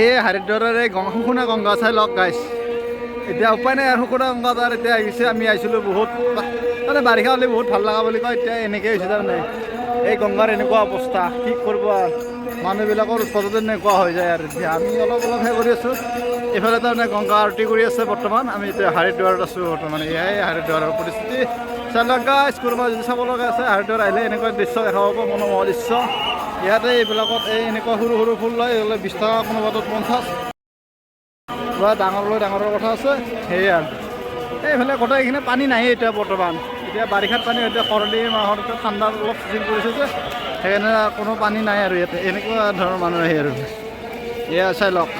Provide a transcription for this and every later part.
এই হাৰিদ্বাৰৰ এই শুকুনা গংগা চাই লওক গাইছ এতিয়া উপায় নাই আৰু শুকুনা গংগা তাৰ এতিয়া আহিছে আমি আহিছিলোঁ বহুত মানে বাৰিষা হ'লে বহুত ভাল লগা বুলি কয় এতিয়া এনেকৈ হৈছে তাৰমানে এই গংগাৰ এনেকুৱা অৱস্থা কি কৰিব আৰু মানুহবিলাকৰ উৎপাদন এনেকুৱা হৈ যায় আৰু এতিয়া আমি অলপ কৰি আছোঁ এইফালে তাৰমানে গংগা আৰতি কৰি আছে বৰ্তমান আমি এতিয়া হাৰিদ্বাৰত আছোঁ বৰ্তমান এয়াই হাৰিদ্বাৰৰ পৰিস্থিতি চাই লওক গাইছ কোনোবা যদি চাব লগা আছে হাৰিদ্বাৰ আহিলে এনেকুৱা দৃশ্য দেখা পাব মনোমোহা দৃশ্য ইয়াতে এইবিলাকত এই এনেকুৱা সৰু সৰু ফুল লয় এইবিলাক 20 টকা কোনোবাটোত 50 বা ডাঙৰৰ কথা আছে সেয়ে আৰু এইফালে গোটেইখিনি পানী নাহে এতিয়া বৰ্তমান এতিয়া বাৰিষাত পানী এতিয়া খৰালি মাহত এতিয়া ঠাণ্ডা অলপ চিজিল কৰিছে যে সেইকাৰণে কোনো পানী নাই আৰু ইয়াতে এনেকুৱা ধৰণৰ মানুহ আহে আৰু এয়া চাই লওক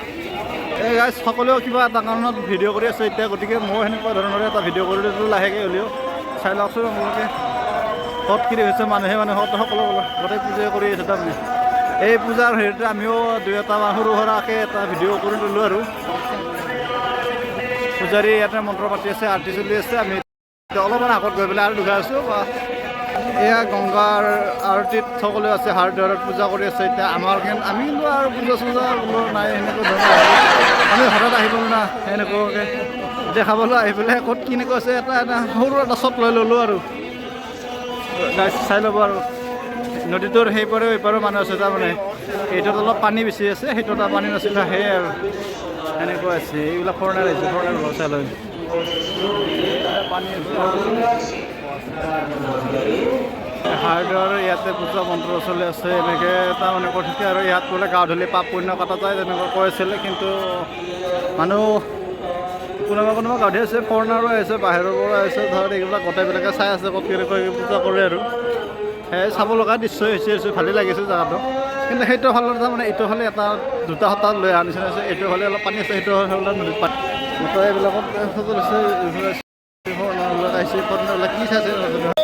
এই গাইজ সকলোৱেও কিবা এটা কাৰণত ভিডিঅ' কৰি আছে এতিয়া গতিকে মই সেনেকুৱা ধৰণৰে এটা ভিডিঅ' কৰি দিলোঁ লাহেকৈ হ'লেও চাই লওকচোন আপোনালোকে ক'ত কি হৈছে মানুহে সকলো গোটেই পূজা কৰি আছে তাৰমানে এই পূজাৰ হেৰিতে আমিও দুই এটা সৰু সুৰাকৈ এটা ভিডিঅ' কৰি ল'লোঁ আৰু পূজাৰী ইয়াতে মন্ত্ৰ পাতি আছে আৰতি চলি আছে আমি অলপমান আগত গৈ পেলাই আৰু দুখাই আছোঁ এয়া গংগাৰ আৰতিত সকলোৱে আছে হাৰিদ্বাৰত পূজা কৰি আছে এতিয়া আমি কিন্তু আৰু পূজা চূজা নাই সেনেকুৱা ধৰণৰ আমি হঠাৎ আহি গ'লোঁ না সেনেকুৱাকৈ দেখাবলৈ আহি পেলাই ক'ত কেনেকুৱা আছে এটা সৰু এটা শ্বট লৈ ল'লোঁ আৰু চাই ল'ব আৰু নদীটোৰ সেইপাৰেও এইপাৰেও মানুহ আছে তাৰমানে এইটোত অলপ পানী বেছি আছে সেইটোত পানী নাছিলে সেয়ে আৰু এনেকুৱা আছে এইবিলাক ফৰেনাৰ আহিছে ফৰেনাৰ চাই লৈ পানী হাৰিদ্বাৰ ইয়াতে পূজা মন্ত্ৰ চলি আছে এনেকৈ তাৰমানে কৈ থাকে আৰু ইয়াত বোলে গা ধুলে পাপ পুণ্য কটা যায় তেনেকুৱা কৈ আছিলে কিন্তু মানুহ কোনোবা গা ধুই আছে ফৰেনাৰো আহিছে বাহিৰৰ পৰা আহিছে ধৰক এইবিলাক গোটেইবিলাকে চাই আছে ক'ত কেনেকৈ পূজা কৰে আৰু সেই চাব লগা দৃশ্য হৈছে ভালেই লাগিছে জেগাটো কিন্তু সেইটো ফালৰ তাৰমানে এইটো ফালে এটা দুটা সপ্তাহ লৈ অহা নিচিনা আছে এইটো ফালে অলপ পানী আছে সেইটো ফালে নদীত পানী গোটেই এইবিলাকত সজল আছে আহিছে ফৰেনাৰবিলাক কি চাইছে